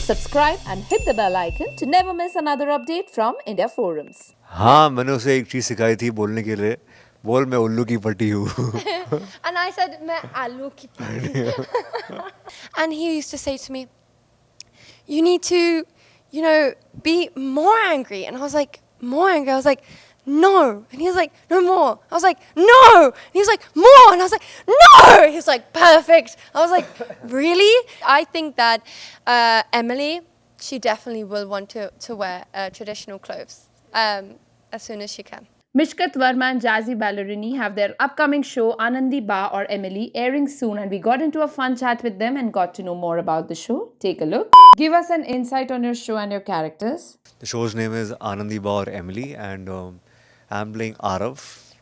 Subscribe and hit the bell icon to never miss another update from India Forums. हाँ मैंने उसे एक चीज़ सिखाई थी बोलने के लिए बोल मैं उल्लू की पट्टी हूँ And I said, मैं आलू की पत्ती. And he used to say to me, you need to, be more angry. And I was like, more angry? I was like, no. And he was like, no more. I was like, no. And he was like, more. And I was like, no. He was like, perfect. I was like, really? I think that Emily, she definitely will want to wear traditional clothes as soon as she can. Mishkat, Verma and Jazzy Ballerini have their upcoming show Anandi Baa or Emily airing soon, and we got into a fun chat with them and got to know more about the show. Take a look. Give us an insight on your show and your characters. The show's name is Anandi Baa or Emily and I'm playing Arav.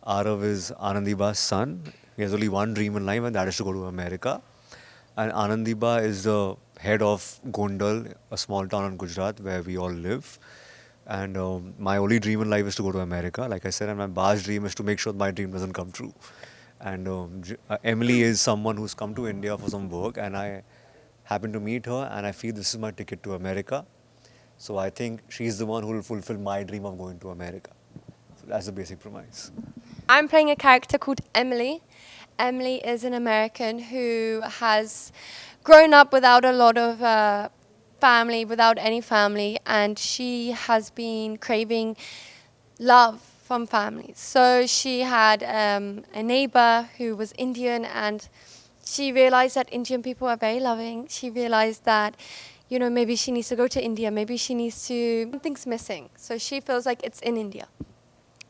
Arav is Anandi Baa's son. He has only one dream in life and that is to go to America. And Anandi Baa is the head of Gondal, a small town in Gujarat where we all live. And my only dream in life is to go to America, like I said, and my Baa's dream is to make sure my dream doesn't come true. And Emily is someone who's come to India for some work, and I happened to meet her, and I feel this is my ticket to America. So I think she's the one who will fulfill my dream of going to America. So that's the basic premise. I'm playing a character called Emily. Emily is an American who has grown up without a lot of family, without any family, and she has been craving love from families. So she had a neighbor who was Indian, and she realized that Indian people are very loving. She realized that, maybe she needs to go to India, maybe she needs to, something's missing. So she feels like it's in India.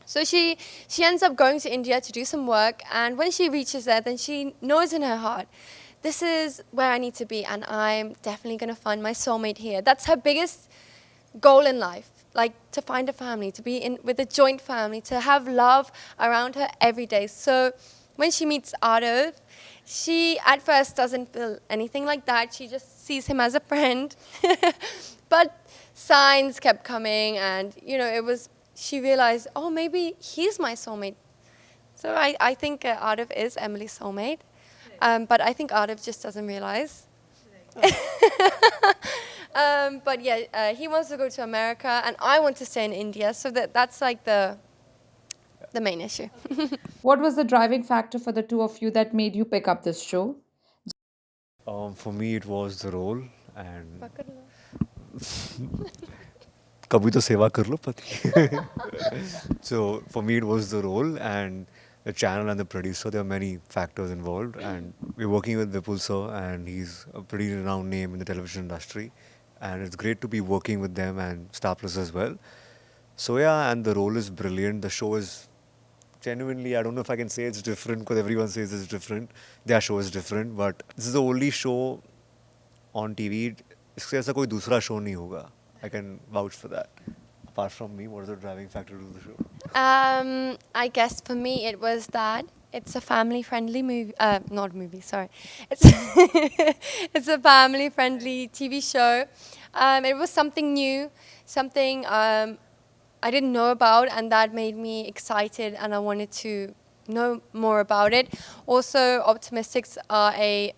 So she ends up going to India to do some work, and when she reaches there, then she knows in her heart, this is where I need to be, and I'm definitely going to find my soulmate here. That's her biggest goal in life, like to find a family, to be with a joint family, to have love around her every day. So when she meets Arav, she at first doesn't feel anything like that. She just sees him as a friend. But signs kept coming, and she realized, oh, maybe he's my soulmate. So I think Arav is Emily's soulmate. But I think Arav just doesn't realize. But yeah, he wants to go to America, and I want to stay in India. So that's like the main issue. What was the driving factor for the two of you that made you pick up this show? For me, it was the role, and कभी तो सेवा कर लो पति. So for me, it was the role and the channel and the producer. There are many factors involved, and we're working with Vipul sir, and he's a pretty renowned name in the television industry, and it's great to be working with them and Star Plus as well. So yeah, and the role is brilliant. The show is genuinely, I don't know if I can say it's different because everyone says it's different. Their show is different, but this is the only show on TV. इससे ऐसा कोई दूसरा show नहीं होगा. I can vouch for that. Apart from me, what is the driving factor to the show? I guess for me it was that it's a family-friendly movie. Not movie, sorry. It's it's a family-friendly TV show. It was something new, something I didn't know about, and that made me excited, and I wanted to know more about it. Also, Optimistics are a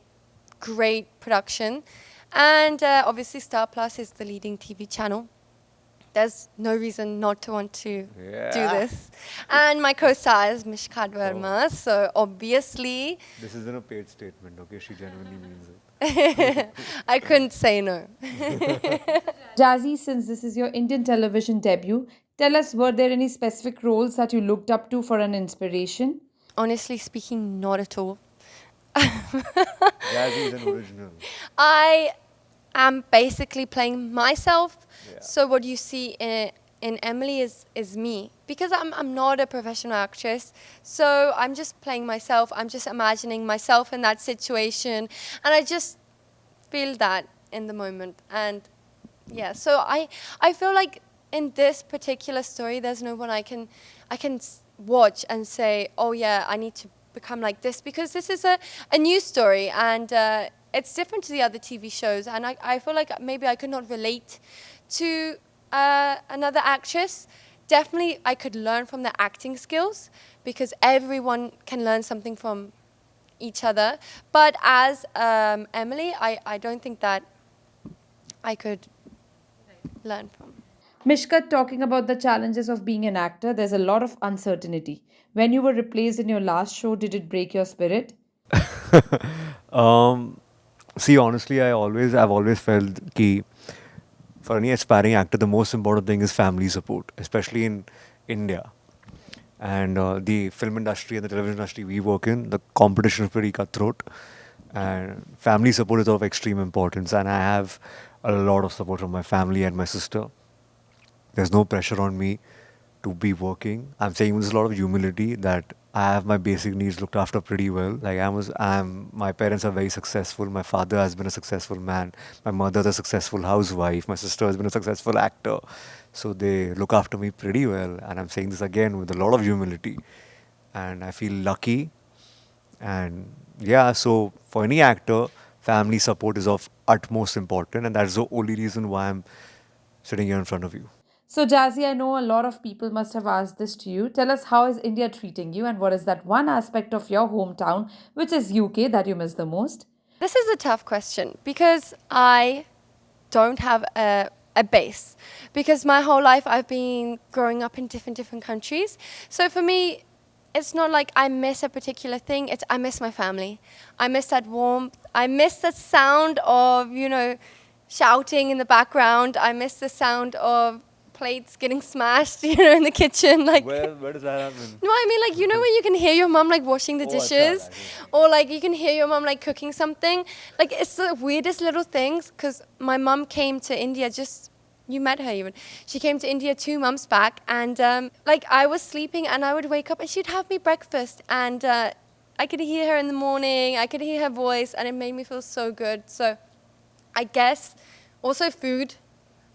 great production, and obviously Star Plus is the leading TV channel. There's no reason not to want to do this. And my co-star is Mishkat Verma, so obviously... This isn't a paid statement, okay? She genuinely means it. I couldn't say no. Jazzy, since this is your Indian television debut, tell us, were there any specific roles that you looked up to for an inspiration? Honestly speaking, not at all. Jazzy is an original. I am basically playing myself. Yeah. So what you see in Emily is me, because I'm not a professional actress. So I'm just playing myself. I'm just imagining myself in that situation, and I just feel that in the moment. And yeah, so I feel like in this particular story, there's no one I can watch and say, oh yeah, I need to become like this, because this is a new story, and it's different to the other TV shows, and I feel like maybe I could not relate to another actress. Definitely I could learn from the acting skills, because everyone can learn something from each other. But as Emily, I don't think that I could learn from. Mishkat, talking about the challenges of being an actor, there's a lot of uncertainty. When you were replaced in your last show, did it break your spirit? um, See, honestly, I've always felt that for any aspiring actor, the most important thing is family support, especially in India. And the film industry and the television industry we work in, the competition is pretty cutthroat. And family support is of extreme importance. And I have a lot of support from my family and my sister. There's no pressure on me to be working. I'm saying with a lot of humility that I have my basic needs looked after pretty well. Like my parents are very successful. My father has been a successful man. My mother's a successful housewife. My sister has been a successful actor. So they look after me pretty well. And I'm saying this again with a lot of humility. And I feel lucky. And yeah, so for any actor, family support is of utmost important. And that's the only reason why I'm sitting here in front of you. So, Jazzy, I know a lot of people must have asked this to you. Tell us, how is India treating you, and what is that one aspect of your hometown, which is UK, that you miss the most? This is a tough question because I don't have a base. Because my whole life I've been growing up in different countries. So for me, it's not like I miss a particular thing. It's I miss my family. I miss that warmth. I miss the sound of, shouting in the background. I miss the sound of plates getting smashed, in the kitchen. Like, Where does that happen? no, I mean, like, when you can hear your mom, like, washing the Oh, dishes, I see. or, like, you can hear your mom, like, cooking something. Like, it's the weirdest little things, because my mom came to India you met her even. She came to India 2 months back, and, like, I was sleeping, and I would wake up, and she'd have me breakfast, and I could hear her in the morning, I could hear her voice, and it made me feel so good. So I guess also food.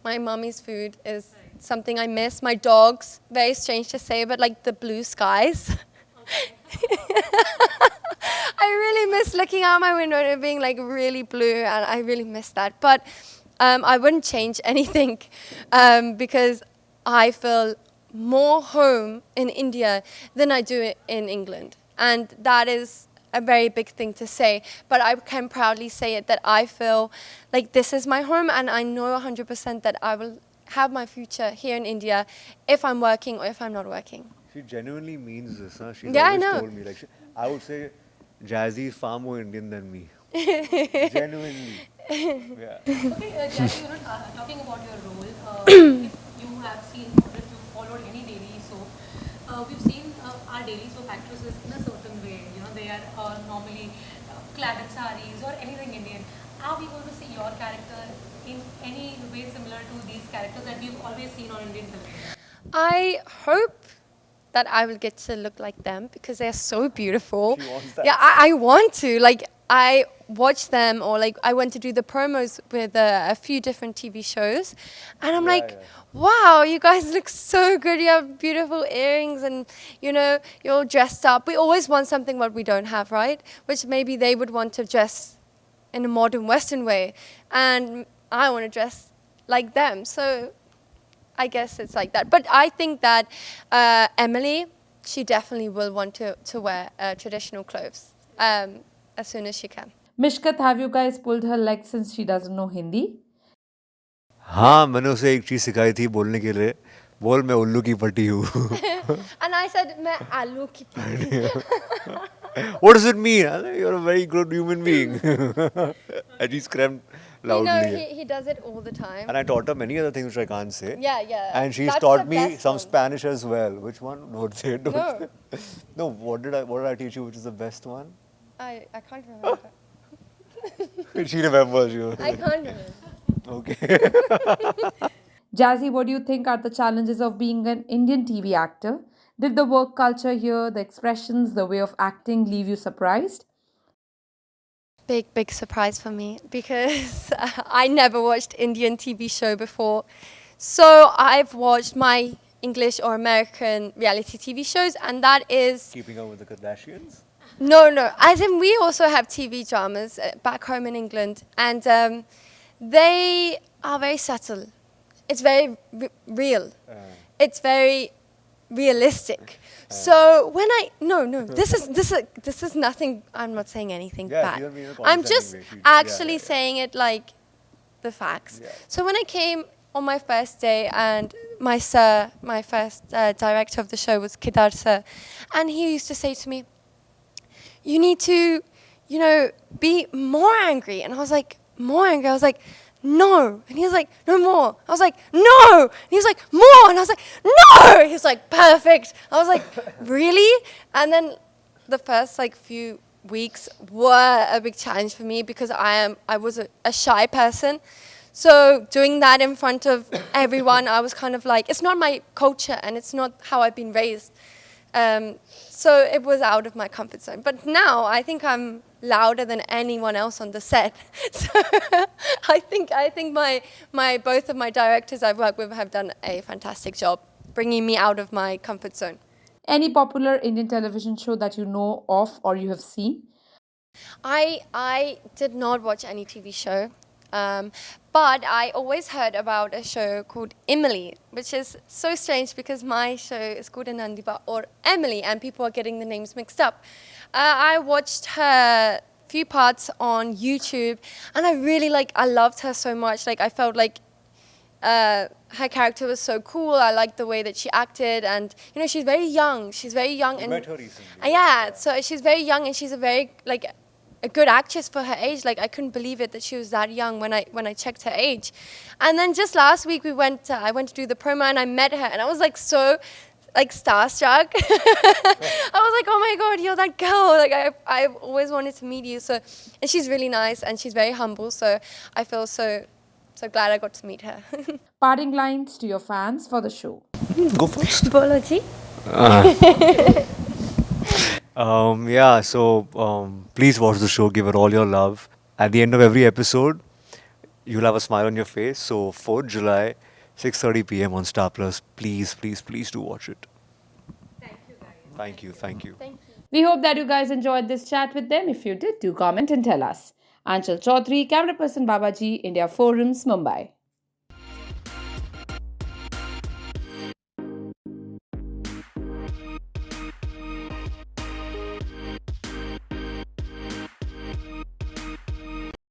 My mommy's food is something I miss. My dogs, very strange to say, but like the blue skies. I really miss looking out my window and it being like really blue, and I really miss that. But I wouldn't change anything because I feel more home in India than I do in England. And that is a very big thing to say, but I can proudly say it that I feel like this is my home, and I know 100% that I will have my future here in India if I'm working or if I'm not working. She genuinely means this, huh? She's Yeah, I always know. told me, like, I would say Jazzy is far more Indian than me. Genuinely. Yeah. Okay, Jackie, talking about your role, if you have seen, or if you followed any daily soap, we've seen our daily soap actresses in a certain way. They are normally clad in saris or anything Indian. Are we going to see your character in any way similar to these characters that we've always seen on Indian television? I hope that I will get to look like them because they're so beautiful. She wants that. Yeah, I want to. Like, I watch them, or like I went to do the promos with a few different TV shows, and I'm like, wow, you guys look so good. You have beautiful earrings, and you're all dressed up. We always want something what we don't have, right? Which maybe they would want to dress in a modern Western way, and I want to dress like them. So I guess it's like that. But I think that Emily, she definitely will want to wear traditional clothes as soon as she can. Mishkat, have you guys pulled her leg since she doesn't know Hindi? हाँ मैंने उसे एक चीज़ सिखाई थी बोलने के लिए बोल मैं उल्लू की पट्टी हूँ And I said, मैं आलू की What does it mean? I said, you're a very good human being. And she screamed loudly. he does it all the time. And I taught her many other things which I can't say. Yeah. And she's That's taught the me best some one. Spanish as well. Which one? Don't say it. Don't No. say. No, what did I teach you which is the best one? I can't remember. She remembers you. I can't remember. Okay. Jazzy, what do you think are the challenges of being an Indian TV actor? Did the work culture here, the expressions, the way of acting leave you surprised? Big surprise for me because I never watched Indian TV show before. So I've watched my English or American reality TV shows, and that is Keeping up with the Kardashians? no. As in, we also have TV dramas back home in England, and they are very subtle. It's very real. It's very realistic. So when this is nothing. I'm not saying anything Yeah, bad. you don't mean a I'm condescending just way. actually Yeah. saying it like the facts. So when I came on my first day, and my sir, my first director of the show was Kedar sir, and he used to say to me, you need to, be more angry. And I was like, more angry? I was like, no. And he was like, no more. I was like, no. And he was like, more. And I was like, no. He was like, perfect. I was like, really? And then the first few weeks were a big challenge for me because I was a shy person. So doing that in front of everyone, I was kind of like, it's not my culture and it's not how I've been raised. So it was out of my comfort zone. But now I think I'm louder than anyone else on the set. So I think my both of my directors I've worked with have done a fantastic job bringing me out of my comfort zone. Any popular Indian television show that you know of or you have seen? I did not watch any TV show, but I always heard about a show called Emily, which is so strange because my show is called Anandi Baa or Emily, and people are getting the names mixed up. I watched her few parts on YouTube, and I really I loved her so much. I felt like her character was so cool. I liked the way that she acted, and she's very young. She's very young, and met her recently. yeah. So she's very young, and she's a very a good actress for her age. I couldn't believe it that she was that young when I checked her age. And then just last week I went to do the promo, and I met her, and I was so starstruck. I was like, oh my God, you're that girl. I've always wanted to meet you. So, and she's really nice, and she's very humble. So I feel so glad I got to meet her. Parting lines to your fans for the show. Go first. Bolo ji. Please watch the show, give it all your love. At the end of every episode, you'll have a smile on your face. So 4th July, 6:30 p.m. on Star Plus. Please, please, please do watch it. Thank you. Thank you. We hope that you guys enjoyed this chat with them. If you did, do comment and tell us. Anchal Chaudhary, camera person Babaji, India Forums, Mumbai.